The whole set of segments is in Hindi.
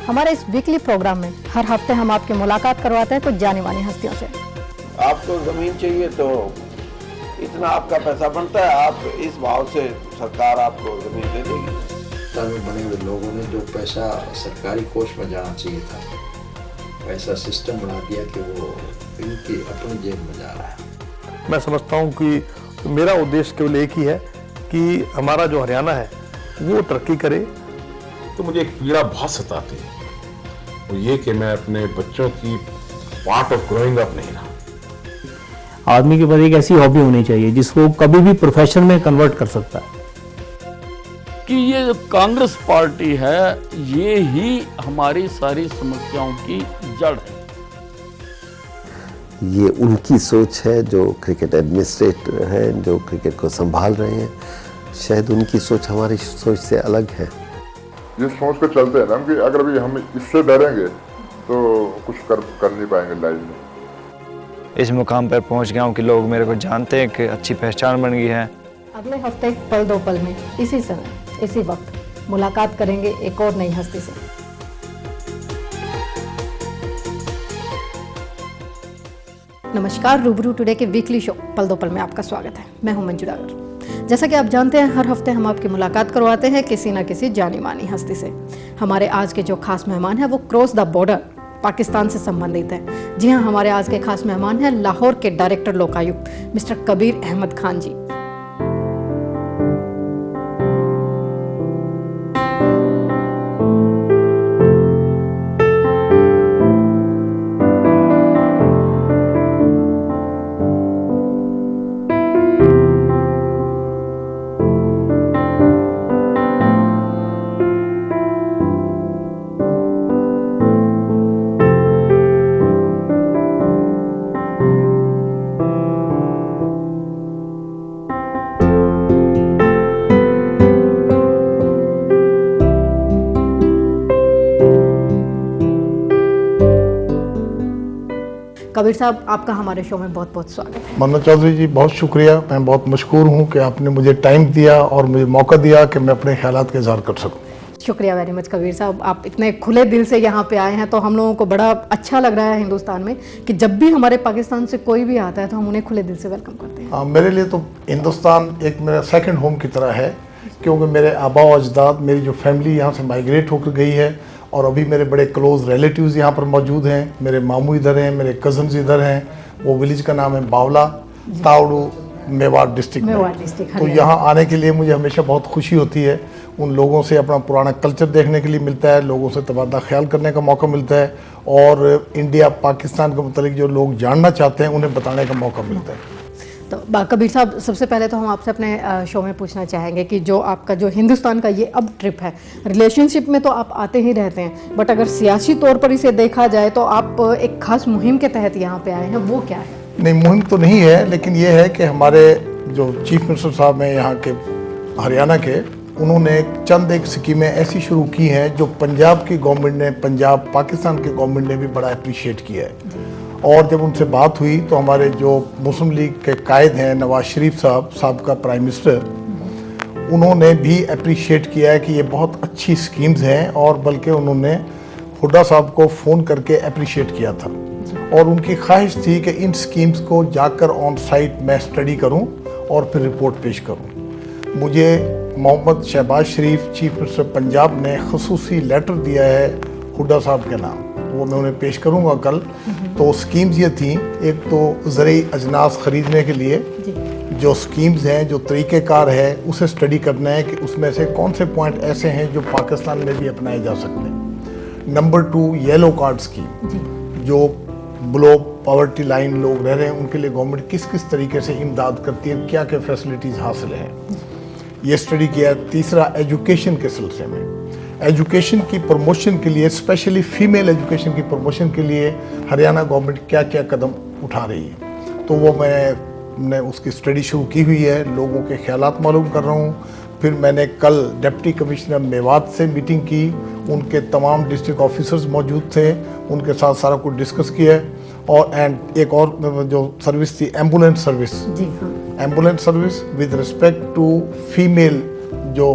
हमारे इस वीकली प्रोग्राम में हर हफ्ते हम आपकी मुलाकात करवाते हैं कुछ जानी मानी हस्तियों से। आपको जमीन चाहिए तो इतना आपका पैसा बनता है, आप इस भाव से सरकार आपको जमीन दे देगी। में बने हुए लोगों ने जो पैसा सरकारी कोष में जाना चाहिए था, ऐसा सिस्टम बना दिया कि वो इनकी अपनी जेब में जा रहा है। मैं समझता हूँ कि मेरा उद्देश्य केवल एक ही है कि हमारा जो हरियाणा है वो तरक्की करे। तो मुझे एक पीड़ा बहुत सताती है, वो ये कि मैं अपने बच्चों की पार्ट ऑफ ग्रोइंग अप नहीं रहा। आदमी के पास एक ऐसी हॉबी होनी चाहिए जिसको कभी भी प्रोफेशन में कन्वर्ट कर सकता है। कि ये जो कांग्रेस पार्टी है ये ही हमारी सारी समस्याओं की जड़ है। ये उनकी सोच है जो क्रिकेट एडमिनिस्ट्रेटर हैं, जो क्रिकेट को संभाल रहे हैं। शायद उनकी सोच हमारी सोच से अलग है। ये सोच कर चलते हैं ना कि अगर भी हम इससे डरेंगे तो कुछ कर नहीं पाएंगे लाइफ में। इस मुकाम पर पहुंच गया हूं कि लोग मेरे को जानते हैं कि अच्छी पहचान बन गई है। अगले हफ्ते पल दो पल में इसी समय इसी वक्त मुलाकात करेंगे एक और नई हस्ती से। नमस्कार, रूबरू टुडे के वीकली शो पल दो पल में आपका स्वागत है। मैं हूं मंजू डागर। जैसा कि आप जानते हैं हर हफ्ते हम आपकी मुलाकात करवाते हैं किसी न किसी जानी मानी हस्ती से। हमारे आज के जो खास मेहमान हैं वो क्रॉस द बॉर्डर पाकिस्तान से संबंधित है। जी हाँ, हमारे आज के खास मेहमान हैं लाहौर के डायरेक्टर लोकायुक्त मिस्टर कबीर अहमद खान जी। कबीर साहब, आपका हमारे शो में बहुत बहुत स्वागत है। मनोज चौधरी जी, बहुत शुक्रिया। मैं बहुत मशकूर हूँ कि आपने मुझे टाइम दिया और मुझे मौका दिया कि मैं अपने ख्यालात का इजहार कर सकूँ। शुक्रिया वेरी मच कबीर साहब, आप इतने खुले दिल से यहाँ पे आए हैं तो हम लोगों को बड़ा अच्छा लग रहा है हिंदुस्तान में कि जब भी हमारे पाकिस्तान से कोई भी आता है तो हम उन्हें खुले दिल से वेलकम करते हैं। मेरे लिए तो हिंदुस्तान एक मेरा सेकंड होम की तरह है, क्योंकि मेरे आबा व अजदाद, मेरी जो फैमिली यहाँ से माइग्रेट होकर गई है और अभी मेरे बड़े क्लोज रिलेटिव्स यहाँ पर मौजूद हैं। मेरे मामू इधर हैं, मेरे कज़न्स इधर हैं। वो विलेज का नाम है बावला, तावड़ू, मेवाड़ डिस्ट्रिक्ट में। तो यहाँ आने के लिए मुझे हमेशा बहुत खुशी होती है। उन लोगों से अपना पुराना कल्चर देखने के लिए मिलता है, लोगों से तबादला ख्याल करने का मौका मिलता है और इंडिया पाकिस्तान के मुतालिक जो लोग जानना चाहते हैं उन्हें बताने का मौका मिलता है। तो कबीर साहब, सबसे पहले तो हम आपसे अपने शो में पूछना चाहेंगे कि जो आपका जो हिंदुस्तान का ये अब ट्रिप है, रिलेशनशिप में तो आप आते ही रहते हैं, बट अगर सियासी तौर पर इसे देखा जाए तो आप एक खास मुहिम के तहत यहाँ पे आए हैं, वो क्या है? नहीं, मुहिम तो नहीं है, लेकिन ये है कि हमारे जो चीफ मिनिस्टर साहब हैं यहाँ के हरियाणा के, उन्होंने चंद एक स्कीमें ऐसी शुरू की हैं जो पंजाब की गवर्नमेंट ने, पंजाब पाकिस्तान की गवर्नमेंट ने भी बड़ा अप्रिशिएट किया है। और जब उनसे बात हुई तो हमारे जो मुस्लिम लीग के कायद हैं नवाज शरीफ साहब, साबिका प्राइम मिनिस्टर, उन्होंने भी अप्रिशिएट किया है कि ये बहुत अच्छी स्कीम्स हैं और बल्कि उन्होंने हुड्डा साहब को फ़ोन करके अप्रिशिएट किया था और उनकी ख्वाहिश थी कि इन स्कीम्स को जाकर ऑन साइट मैं स्टडी करूं और फिर रिपोर्ट पेश करूं। मुझे मोहम्मद शहबाज शरीफ, चीफ मिनिस्टर पंजाब ने खसूसी लेटर दिया है हुड्डा साहब के नाम, वो मैं उन्हें पेश करूंगा कल। तो स्कीम्स ये थी, एक तो ज़रूरी अजनास ख़रीदने के लिए जो स्कीम्स हैं, जो तरीक़ेकार है, उसे स्टडी करना है कि उसमें से कौन से पॉइंट ऐसे हैं जो पाकिस्तान में भी अपनाए जा सकते हैं। नंबर 2, येलो कार्ड स्कीम, जो बिलो पॉवर्टी लाइन लोग रह रहे हैं उनके लिए गवर्नमेंट किस किस तरीके से इमदाद करती है, क्या क्या फैसिलिटीज़ हासिल हैं, ये स्टडी किया। तीसरा, एजुकेशन के सिलसिले में, एजुकेशन की प्रमोशन के लिए, स्पेशली फीमेल एजुकेशन की प्रमोशन के लिए हरियाणा गवर्नमेंट क्या क्या कदम उठा रही है, तो वो मैंने उसकी स्टडी शुरू की हुई है, लोगों के ख्यालात मालूम कर रहा हूँ। फिर मैंने कल डिप्टी कमिश्नर मेवात से मीटिंग की, उनके तमाम डिस्ट्रिक्ट ऑफिसर्स मौजूद थे, उनके साथ सारा कुछ डिस्कस किया। और एंड एक और जो सर्विस थी, ambulance service, ambulance service with respect to female जो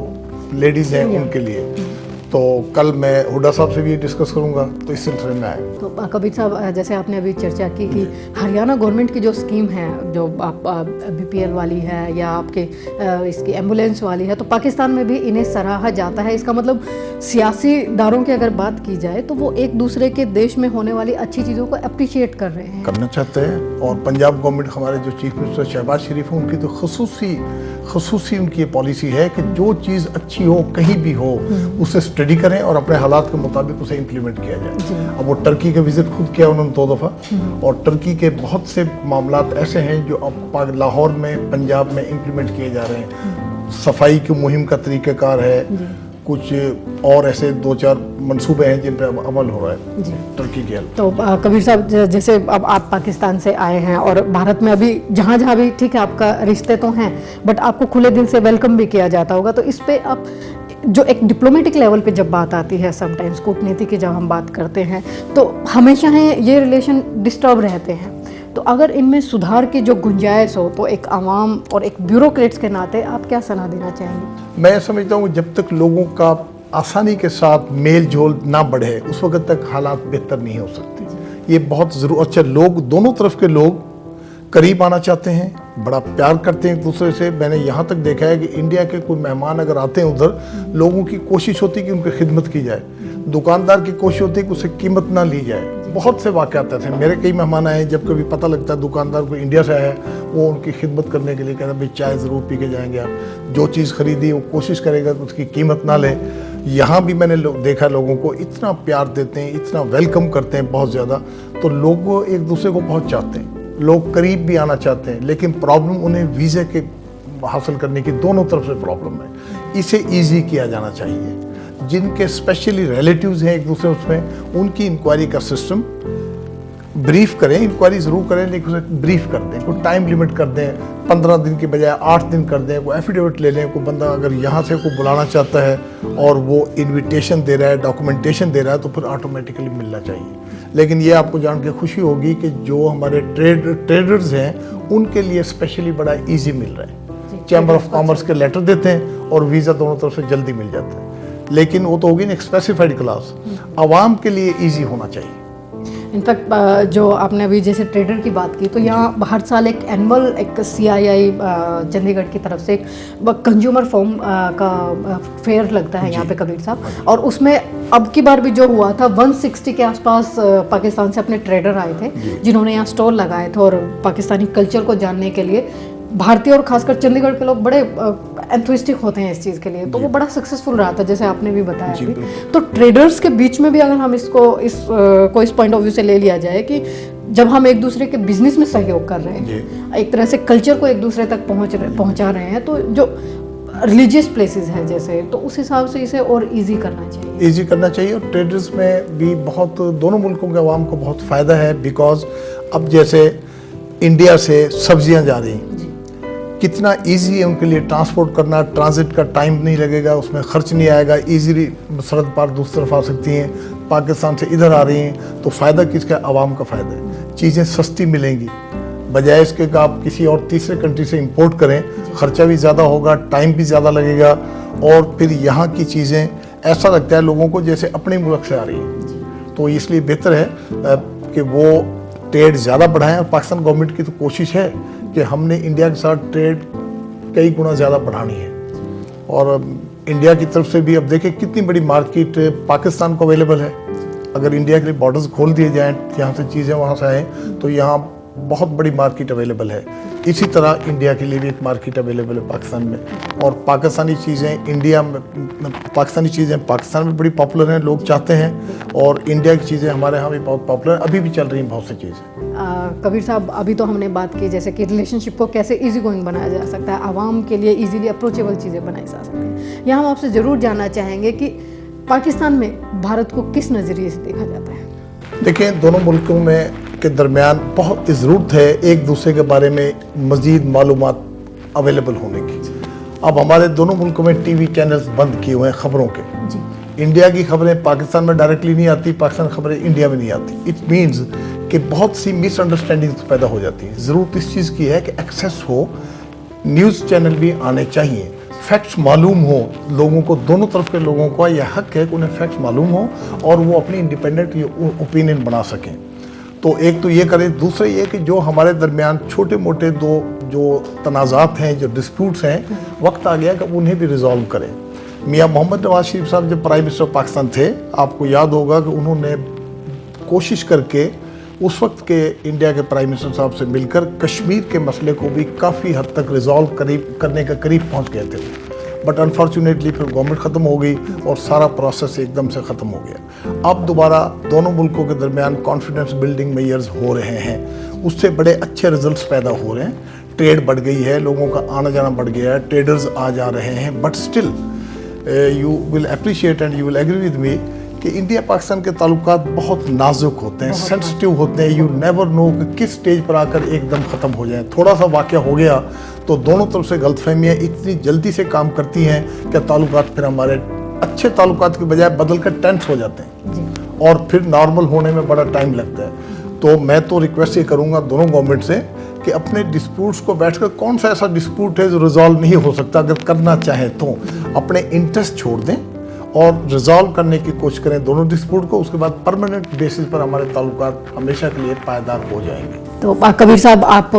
लेडीज़ हैं उनके लिए। तो कल मैं हुड्डा साहब से भी डिस्कस करूंगा, तो इस सिलसिले में आए। तो कबीर साहब, जैसे आपने अभी चर्चा की कि हरियाणा गवर्नमेंट की जो स्कीम है, जो आप BPL वाली है या आपके इसकी एम्बुलेंस वाली है, तो पाकिस्तान में भी इन्हें सराहा जाता है। इसका मतलब सियासी दारों की अगर बात की जाए तो वो एक दूसरे के देश में होने वाली अच्छी चीज़ों को अप्रिशिएट कर रहे हैं, करना चाहते हैं। और पंजाब गवर्नमेंट, हमारे जो चीफ मिनिस्टर शहबाज शरीफ हैं, उनकी तो खसूसी उनकी पॉलिसी है कि जो चीज़ अच्छी हो कहीं भी हो उसे स्टडी करें और अपने हालात के मुताबिक उसे इम्प्लीमेंट किया जाए। अब वो टर्की का विजिट खुद किया उन्होंने 2 दफ़ा, और टर्की के बहुत से मामलात ऐसे हैं जो अब लाहौर में, पंजाब में इम्प्लीमेंट किए जा रहे हैं। सफाई की मुहिम का तरीक़ाकार है, कुछ और ऐसे 2-4 मंसूबे हैं जिन पर अमल हो रहा है टर्की के। तो कबीर साहब, जैसे अब आप पाकिस्तान से आए हैं और भारत में अभी जहाँ भी, ठीक है, आपका रिश्ते तो हैं, बट आपको खुले दिल से वेलकम भी किया जाता होगा। तो इस पे आप जो एक डिप्लोमेटिक लेवल पे जब बात आती है, समटाइम्स कूटनीति की जब हम बात करते हैं, तो हमेशा ये रिलेशन डिस्टर्ब रहते हैं। तो अगर इनमें सुधार की जो गुंजाइश हो, तो एक आवाम और एक ब्यूरोक्रेट्स के नाते आप क्या सलाह देना चाहेंगे? मैं समझता हूँ जब तक लोगों का आसानी के साथ मेल जोल ना बढ़े, उस वक्त तक हालात बेहतर नहीं हो सकते। ये बहुत ज़रूर, अच्छा, लोग दोनों तरफ के लोग करीब आना चाहते हैं, बड़ा प्यार करते हैं एक दूसरे से। मैंने यहाँ तक देखा है कि इंडिया के कोई मेहमान अगर आते हैं उधर, लोगों की कोशिश होती है कि उनकी खिदमत की जाए, दुकानदार की कोशिश होती है कि उससे कीमत ना ली जाए। बहुत से वाक़यात ऐसे, मेरे कई मेहमान आए, जब कभी पता लगता है दुकानदार को इंडिया से आया है, वो उनकी खिदमत करने के लिए कहता है भाई चाय ज़रूर पी के जाएंगे आप, जो चीज़ खरीदी वो कोशिश करेगा कि उसकी कीमत ना ले। यहाँ भी मैंने देखा लोगों को इतना प्यार देते हैं, इतना वेलकम करते हैं बहुत ज़्यादा, तो लोग एक दूसरे को बहुत चाहते हैं, लोग करीब भी आना चाहते हैं। लेकिन प्रॉब्लम उन्हें वीज़े के हासिल करने की दोनों तरफ से प्रॉब्लम है। इसे ईजी किया जाना चाहिए। जिनके स्पेशली रिलेटिव्स हैं एक दूसरे उसमें, उनकी इंक्वायरी का सिस्टम ब्रीफ करें, इंक्वायरी ज़रूर करें, लेकिन उसे ब्रीफ कर दें, कोई टाइम लिमिट कर दें, 15 दिन के बजाय 8 दिन कर दें, कोई एफिडेविट ले लें। कोई बंदा अगर यहाँ से को बुलाना चाहता है और वो इन्विटेशन दे रहा है, डॉक्यूमेंटेशन दे रहा है, तो फिर ऑटोमेटिकली मिलना चाहिए। लेकिन ये आपको जान के खुशी होगी कि जो हमारे ट्रेडर्स हैं उनके लिए स्पेशली बड़ा ईजी मिल रहा है। चैम्बर ऑफ कॉमर्स के लेटर देते हैं और वीज़ा दोनों तरफ से जल्दी मिल जाता है। लेकिन वो तो होगी ना एक स्पेसिफाइड क्लास, आवाम के लिए ईजी होना चाहिए। इनफैक्ट जो आपने अभी जैसे ट्रेडर की बात की, तो यहाँ हर साल एक एनुअल एक CII चंडीगढ़ की तरफ से एक कंज्यूमर फॉर्म का फेयर लगता है यहाँ पे कबीर साहब, और उसमें अब की बार भी जो हुआ था 160 के आसपास पाकिस्तान से अपने ट्रेडर आए थे, जिन्होंने यहाँ स्टॉल लगाए थे और पाकिस्तानी कल्चर को जानने के लिए भारतीय और खासकर चंडीगढ़ के लोग बड़े एंथुइस्टिक होते हैं इस चीज़ के लिए, तो वो बड़ा सक्सेसफुल रहा था, जैसे आपने भी बताया अभी। तो ट्रेडर्स के बीच में भी अगर हम इसको इस पॉइंट ऑफ व्यू से ले लिया जाए कि जब हम एक दूसरे के बिजनेस में सहयोग कर रहे हैं, एक तरह से कल्चर को एक दूसरे तक पहुंचा रहे हैं, तो जो रिलीजियस प्लेसेस हैं जैसे, तो उस हिसाब से इसे और इजी करना चाहिए। इजी करना चाहिए, और ट्रेडर्स में भी बहुत, दोनों मुल्कों के अवाम को बहुत फ़ायदा है। बिकॉज अब जैसे इंडिया से सब्जियां जा रही हैं, कितना इजी है उनके लिए ट्रांसपोर्ट करना, ट्रांजिट का टाइम नहीं लगेगा, उसमें खर्च नहीं आएगा, इजीली सरहद पार दूसरी तरफ आ सकती हैं। पाकिस्तान से इधर आ रही हैं तो फ़ायदा किसका? आवाम का फ़ायदा है। चीज़ें सस्ती मिलेंगी, बजाय इसके कि आप किसी और तीसरे कंट्री से इंपोर्ट करें, ख़र्चा भी ज़्यादा होगा, टाइम भी ज़्यादा लगेगा, और फिर यहाँ की चीज़ें ऐसा लगता है लोगों को जैसे अपने मुल्क से आ रही हैं। तो इसलिए बेहतर है कि वो ट्रेड ज़्यादा बढ़ाएं, और पाकिस्तान गवर्नमेंट की तो कोशिश है कि हमने इंडिया के साथ ट्रेड कई गुना ज़्यादा बढ़ानी है। और इंडिया की तरफ से भी अब देखें कितनी बड़ी मार्केट पाकिस्तान को अवेलेबल है। अगर इंडिया के लिए बॉर्डर्स खोल दिए जाएँ, यहाँ से चीज़ें वहाँ से आएँ, तो यहाँ बहुत बड़ी मार्केट अवेलेबल है। इसी तरह इंडिया के लिए भी एक मार्केट अवेलेबल है पाकिस्तान में, और पाकिस्तानी चीज़ें इंडिया में, पाकिस्तानी चीज़ें पाकिस्तान में बड़ी पॉपुलर हैं, लोग चाहते हैं, और इंडिया की चीज़ें हमारे यहाँ भी बहुत पॉपुलर, अभी भी चल रही हैं बहुत सी चीज़ें। कबीर साहब, अभी तो हमने बात की जैसे कि रिलेशनशिप को कैसे इजी गोइंग बनाया जा सकता है, आवाम के लिए इजीली अप्रोचेबल चीज़ें बनाई जा सकती हैं। यहाँ हम आपसे ज़रूर जानना चाहेंगे कि पाकिस्तान में भारत को किस नज़रिए से देखा जाता है? देखें, दोनों मुल्कों में के दरमियान बहुत ज़रूरत है एक दूसरे के बारे में मज़ीद मालूमात अवेलेबल होने की। अब हमारे दोनों मुल्कों में टीवी चैनल्स बंद किए हुए हैं खबरों के। इंडिया की खबरें पाकिस्तान में डायरेक्टली नहीं आती, पाकिस्तान खबरें इंडिया में नहीं आती। इट मीन्स कि बहुत सी मिसअंडरस्टैंडिंग्स पैदा हो जाती है। ज़रूरत इस चीज़ की है कि एक्सेस हो, न्यूज़ चैनल भी आने चाहिए, फैक्ट्स मालूम हो लोगों को, दोनों तरफ के लोगों को यह हक है कि उन्हें फैक्ट्स मालूम हो और वो अपनी इंडिपेंडेंट ओपिनियन बना सकें। तो एक तो ये करें, दूसरा ये कि जो हमारे दरमियान छोटे मोटे दो जो तनाज़ात हैं, जो डिस्प्यूट्स हैं, वक्त आ गया कि उन्हें भी रिजॉल्व करें। मियाँ मोहम्मद नवाज शरीफ साहब जब प्राइम मिनिस्टर ऑफ पाकिस्तान थे, आपको याद होगा कि उन्होंने कोशिश करके उस वक्त के इंडिया के प्राइम मिनिस्टर साहब से मिलकर कश्मीर के मसले को भी काफ़ी हद तक रिजॉल्व करने के करीब पहुंच गए थे, बट अनफॉर्चुनेटली फिर गवर्नमेंट ख़त्म हो गई और सारा प्रोसेस एकदम से ख़त्म हो गया। अब दोबारा दोनों मुल्कों के दरमियान कॉन्फिडेंस बिल्डिंग मेजर्स हो रहे हैं, उससे बड़े अच्छे रिजल्ट्स पैदा हो रहे हैं। ट्रेड बढ़ गई है, लोगों का आना जाना बढ़ गया है, ट्रेडर्स आ जा रहे हैं, but still you will appreciate and you will agree with me कि इंडिया पाकिस्तान के ताल्लुकात बहुत नाजुक होते हैं, सेंसिटिव होते हैं। यू नेवर नो कि किस स्टेज पर आकर एकदम ख़त्म हो जाए। थोड़ा सा वाक़या हो गया तो दोनों तरफ से गलतफहमियाँ इतनी जल्दी से काम करती हैं कि ताल्लुकात फिर हमारे अच्छे ताल्लुकात के बजाय बदल कर टेंस हो जाते हैं और फिर नॉर्मल होने में बड़ा टाइम लगता है। तो मैं तो रिक्वेस्ट ये करूँगा दोनों गवर्नमेंट से कि अपने डिस्प्यूट्स को बैठकर, कौन सा ऐसा डिस्प्यूट है जो रिजॉल्व नहीं हो सकता, अगर करना चाहें तो अपने इंटरेस्ट छोड़ दें और रिजॉल्व करने की कोशिश करें दोनों डिस्प्यूट को। उसके बाद परमानेंट बेसिस पर हमारे ताल्लुकात हमेशा के लिए पायदार हो जाएंगे। तो कबीर साहब, आप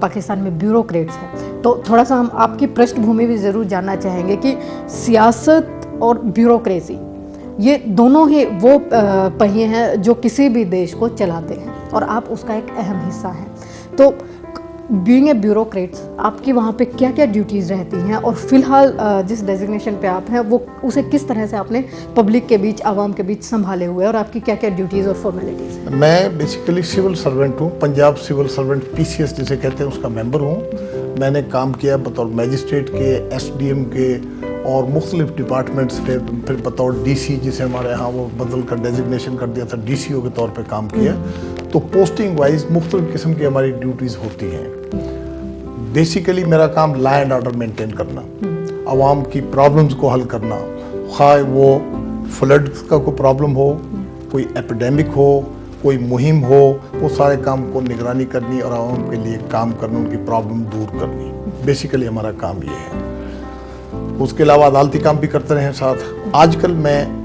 पाकिस्तान में ब्यूरोक्रेट्स हैं, तो थोड़ा सा हम आपकी पृष्ठभूमि भी ज़रूर जानना चाहेंगे कि सियासत और ब्यूरोक्रेसी ये दोनों ही वो पहिए हैं जो किसी भी देश को चलाते हैं और आप उसका एक अहम हिस्सा हैं। तो बीइंग ए ब्यूरोक्रेट्स, आपकी वहाँ पे क्या क्या ड्यूटीज़ रहती हैं और फिलहाल जिस डेजिग्नेशन पे आप हैं वो उसे किस तरह से आपने पब्लिक के बीच, आवाम के बीच संभाले हुए और आपकी क्या क्या ड्यूटीज़ और फॉर्मेलिटीज़ हैं? मैं बेसिकली सिविल सर्वेंट हूँ, पंजाब सिविल सर्वेंट PCS जिसे कहते हैं उसका मेंबर हूँ। मैंने काम किया बतौर मैजिस्ट्रेट के, SDM के और मुख्तलिफ डिपार्टमेंट्स के, फिर बतौर DC जिसे हमारे यहाँ वो बदल कर डेजिग्नेशन कर दिया था, DCO के तौर पे काम किया। तो पोस्टिंग वाइज मुख्तलिफ किस्म की हमारी ड्यूटीज़ होती हैं। बेसिकली मेरा काम लॉ एंड ऑर्डर मेंटेन करना, आवाम की प्रॉब्लम्स को हल करना, खाए वो फ्लड्स का कोई प्रॉब्लम हो, कोई एपिडेमिक हो, कोई मुहिम हो, वो सारे काम को निगरानी करनी और आवाम के लिए काम करना, उनकी प्रॉब्लम दूर करनी। बेसिकली हमारा काम ये है। उसके अलावा अदालती काम भी करते रहे साथ। आजकल मैं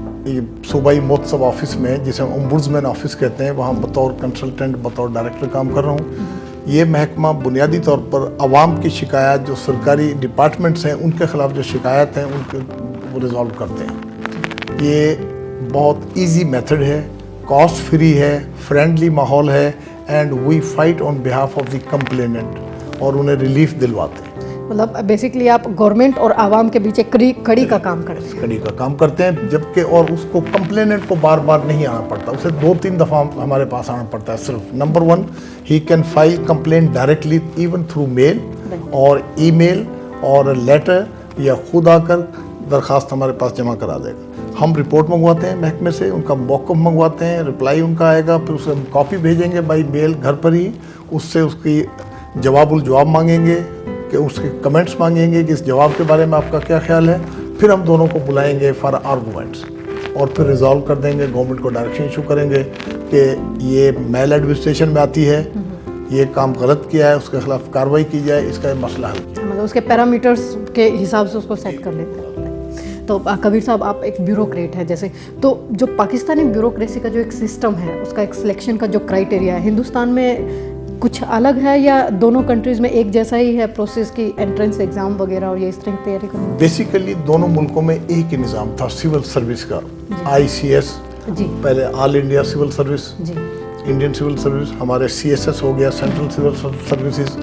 सूबाई मोतसब ऑफिस में, जिसे हम ओम्बुड्समैन ऑफिस कहते हैं, वहाँ बतौर कंसल्टेंट, बतौर डायरेक्टर काम कर रहा हूँ। ये महकमा बुनियादी तौर पर आवाम की शिकायत, जो सरकारी डिपार्टमेंट्स हैं उनके ख़िलाफ़ जो शिकायत हैं उनके वो रिज़ॉल्व करते हैं। ये बहुत इजी मेथड है, कॉस्ट फ्री है, फ्रेंडली माहौल है and we fight on behalf of the complainant और उन्हें रिलीफ दिलवाते हैं। मतलब बेसिकली आप गवर्नमेंट और आवाम के बीच एक कड़ी का काम करते हैं। कड़ी का काम करते हैं, जबकि और उसको कंप्लेनेंट को बार बार नहीं आना पड़ता, उसे 2-3 दफ़ा हमारे पास आना पड़ता है सिर्फ। Number 1, he can file complaint directly even through mail और ईमेल और लेटर, या खुद आकर दरख्वास्त हमारे पास जमा करा देगा। हम रिपोर्ट मंगवाते हैं महकमे से, उनका मौक़िफ़ मंगवाते हैं, रिप्लाई उनका आएगा, फिर उसे हम कॉपी भेजेंगे बाई मेल घर पर ही। उससे उसकी जवाब मांगेंगे कि उसके कमेंट्स मांगेंगे कि इस जवाब के बारे में आपका क्या ख्याल है। फिर हम दोनों को बुलाएंगे फॉर आर्गूमेंट्स और फिर रिजॉल्व कर देंगे। गवर्नमेंट को डायरेक्शन इशू करेंगे कि ये मेल एडमिनिस्ट्रेशन में आती है, ये काम गलत किया है, उसके खिलाफ कार्रवाई की जाए, इसका मसला हल किया। मतलब उसके पैरामीटर्स के हिसाब से उसको सेट कर लेते हैं। तो कबीर साहब, आप एक ब्यूरोक्रेट है जैसे, तो जो पाकिस्तानी ब्यूरोक्रेसी का जो एक सिस्टम है, उसका एक सिलेक्शन का जो क्राइटेरिया है, हिंदुस्तान में कुछ अलग है या दोनों कंट्रीज़ में एक जैसा ही है प्रोसेस की, एंट्रेंस एग्ज़ाम वगैरह और ये इस तरह की तैयारी करना? बेसिकली दोनों मुल्कों में एक ही निज़ाम था सिविल सर्विस का, ICS जी, पहले ऑल इंडिया सिविल सर्विस जी, इंडियन सिविल सर्विस, हमारे CSS हो गया, सेंट्रल सिविल सर्विसेज।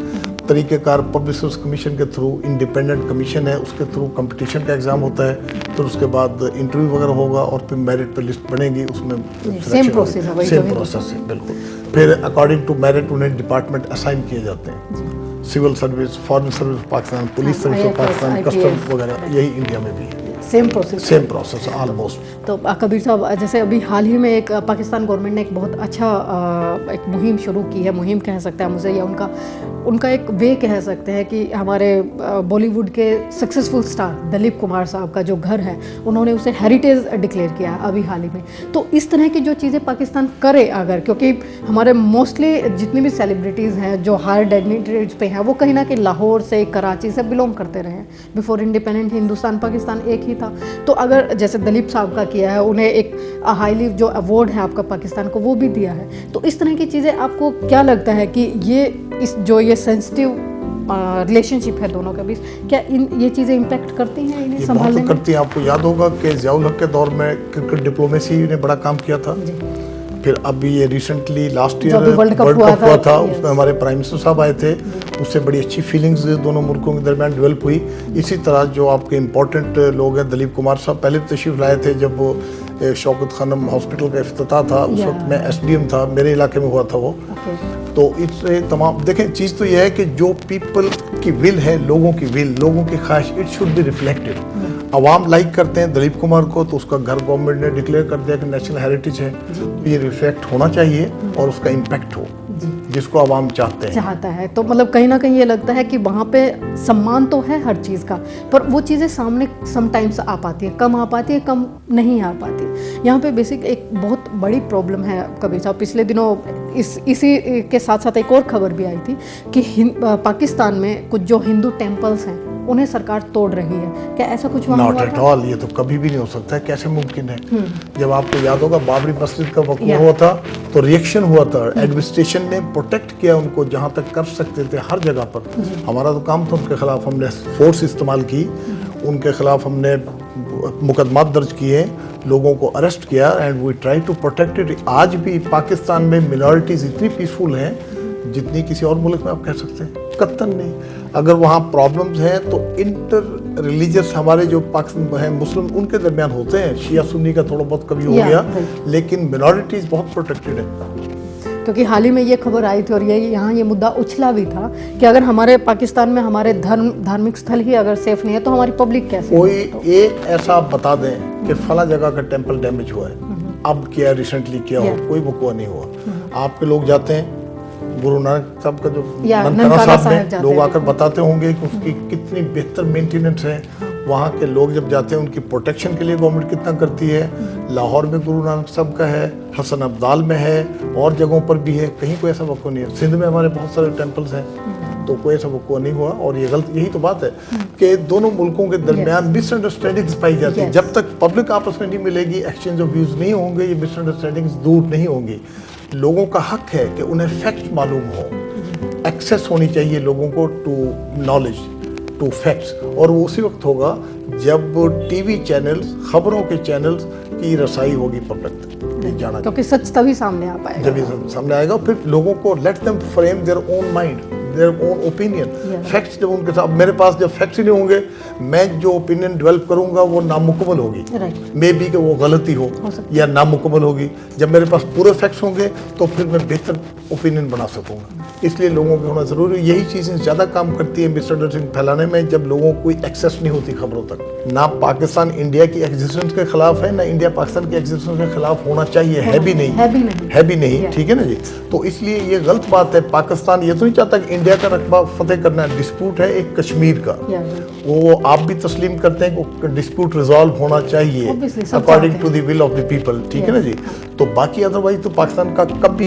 तरीक़ेकार पब्लिक सर्विस कमीशन के थ्रू, इंडिपेंडेंट कमीशन है, उसके थ्रू कंपटीशन का एग्ज़ाम होता है, फिर उसके बाद इंटरव्यू वगैरह होगा और फिर मेरिट पे लिस्ट बनेगी, उसमें सेम प्रोसेस है बिल्कुल। फिर अकॉर्डिंग टू मेरिट उन्हें डिपार्टमेंट असाइन किए जाते हैं। Civil service, foreign service Pakistan, police service Pakistan, custom वगैरह, यही इंडिया में भी है। Same process almost. तो कबीर साहब, जैसे अभी हाल ही में एक पाकिस्तान गवर्नमेंट ने एक बहुत अच्छा एक मुहिम शुरू की है, मुहिम कह सकते हैं मुझे, या उनका उनका एक वे कह सकते हैं कि हमारे बॉलीवुड के सक्सेसफुल स्टार दिलीप कुमार साहब का जो घर है उन्होंने उसे हेरिटेज डिक्लेयर किया अभी हाल ही में। तो इस तरह की जो चीज़ें पाकिस्तान करे अगर, क्योंकि हमारे मोस्टली जितनी भी सेलिब्रिटीज़ हैं जो हायर डिग्निटरीज पे हैं वो कहीं ना कहीं लाहौर से, कराची से बिलोंग करते रहे हैं। बिफोर इंडिपेंडेंट हिंदुस्तान पाकिस्तान एक ही था। तो अगर जैसे दिलीप साहब का किया है, उन्हें एक हाईली जो अवार्ड है आपका पाकिस्तान को वो भी दिया है। तो इस तरह की चीज़ें आपको क्या लगता है कि ये सेंसिटिव रिलेशनशिप है दोनों के बीच, क्या ये चीज़ें इम्पैक्ट करती हैं इन्हें संभालने में? करती हैं। आपको याद होगा कि ज़ियाउल हक के दौर में क्रिकेट डिप्लोमेसी ने बड़ा काम किया था। फिर अभी ये recently last year world cup हुआ था, उसमें हमारे प्राइम मिनिस्टर साहब आए थे, उससे बड़ी अच्छी फीलिंग्स दोनों मुल्कों के दरमियान डेवलप हुई। इसी तरह जो आपके इम्पोर्टेंट लोग हैं, दिलीप कुमार साहब पहले तशरीफ लाए थे जब वो शौकत खानम हॉस्पिटल का इफ्तिताह था, उस वक्त मैं SDM था, मेरे इलाके में हुआ था वो। तो इससे तमाम देखें, चीज़ तो यह है कि जो पीपल की विल है, लोगों की विल, लोगों की ख्वाहिश, it should be reflected. Awam like करते हैं दिलीप कुमार को, तो उसका घर गवर्नमेंट ने डिक्लेयर कर दिया कि नेशनल हेरिटेज है, तो ये रिफ्लेक्ट होना चाहिए और उसका इम्पैक्ट हो जिसको अवाम चाहता है। तो मतलब कहीं ना कहीं ये लगता है कि वहाँ पे सम्मान तो है हर चीज़ का, पर वो चीज़ें सामने समटाइम्स आ पाती है, कम आ पाती है, कम नहीं आ पाती। यहाँ पे बेसिक एक बहुत बड़ी प्रॉब्लम है कबीर साहब। पिछले दिनों इसी के साथ साथ एक और खबर भी आई थी कि पाकिस्तान में कुछ जो हिंदू टेम्पल्स हैं उन्हें सरकार तोड़ रही है। क्या ऐसा कुछ वहाँ हुआ था? नॉट एट ऑल, ये तो कभी भी नहीं हो सकता है। कैसे मुमकिन है? जब आपको याद होगा बाबरी मस्जिद का वक़्वा हुआ था तो रिएक्शन हुआ था, एडमिनिस्ट्रेशन ने प्रोटेक्ट किया उनको जहाँ तक कर सकते थे हर जगह पर। हमारा तो काम था उनके खिलाफ, हमने फोर्स इस्तेमाल की, उनके खिलाफ हमने मुकदमा दर्ज किए, लोगों को अरेस्ट किया and we try to protect it. आज भी पाकिस्तान में मिनॉरिटीज़ इतनी पीसफुल हैं जितनी किसी और मुल्क में आप कह सकते हैं, कतन नहीं। अगर वहाँ प्रॉब्लम्स हैं तो इंटर रिलीजियस हमारे जो पाकिस्तान हैं मुस्लिम उनके दरमियान होते हैं, शिया सुन्नी का थोड़ा बहुत कभी हो गया, लेकिन मिनॉरिटीज़ बहुत प्रोटेक्टेड है। क्योंकि हाल ही में ये खबर आई थी और यहाँ ये मुद्दा उछला भी था कि अगर हमारे पाकिस्तान में हमारे धार्मिक स्थल ही अगर सेफ नहीं है तो हमारी पब्लिक कैसे? कोई एक ऐसा आप बता दें कि फला जगह का टेम्पल डैमेज हुआ है, अब क्या रिसेंटली क्या हुआ, कोई वक़्वा नहीं हुआ। आपके लोग जाते हैं गुरु नानक साहब का जो ननकाना साहब में लोग आकर बताते होंगे कि उसकी कितनी बेहतर मेंटेनेंस है। वहाँ के लोग जब जाते हैं उनकी प्रोटेक्शन के लिए गवर्नमेंट कितना करती है। लाहौर में गुरु नानक साहब का है, हसन अब्दाल में है, और जगहों पर भी है, कहीं कोई ऐसा वक़्वा नहीं है। सिंध में हमारे बहुत सारे टेम्पल्स हैं, तो कोई ऐसा वक़्वा नहीं हुआ। और ये गलत, यही तो बात है कि दोनों मुल्कों के दरमियान मिसअंडरस्टैंडिंग्स पाई जाती है। जब तक पब्लिक आपस में नहीं मिलेगी, एक्सचेंज ऑफ व्यूज़ नहीं होंगे, ये मिसअंडरस्टैंडिंग्स दूर नहीं होंगी। लोगों का हक है कि उन्हें फैक्ट मालूम हो, एक्सेस होनी चाहिए लोगों को टू नॉलेज, टू फैक्ट्स, और वो उसी वक्त होगा जब टीवी चैनल्स, खबरों के चैनल्स की रसाई होगी पब्लिक तक जाना, क्योंकि सच तभी सामने आ पाएगा। जब ये सामने आएगा फिर लोगों को let them frame their own mind, their own opinion. Facts जब उनके साथ, मेरे पास जब फैक्ट्स ही नहीं होंगे, मैं जो ओपिनियन डेवलप करूंगा वो नामुकम्मल होगी, मे बी कि वो गलती हो या नामुकम्मल होगी। जब मेरे पास पूरे फैक्ट्स होंगे तो फिर मैं बेहतर ओपिनियन बना सकूंगा। इसलिए लोगों के होना ज़रूरी, यही चीज़ें ज़्यादा काम करती है मिसअंडरस्टैंडिंग फैलाने में, जब लोगों को कोई एक्सेस नहीं होती खबरों तक। ना पाकिस्तान इंडिया की एग्जिस्टेंस के खिलाफ है, ना इंडिया पाकिस्तान की एग्जिस्टेंस के खिलाफ होना चाहिए, है भी नहीं, ठीक है ना जी। तो इसलिए ये गलत बात है। पाकिस्तान ये तो नहीं चाहता कि इंडिया का रकबा फतेह करना, डिस्प्यूट है एक कश्मीर का, वो आप भी तस्लीम करते हैं कि डिस्प्यूट रिजॉल्व होना चाहिए according to the will of the people, ठीक है ना जी। तो बाकी अदरवाइज तो पाकिस्तान का कभी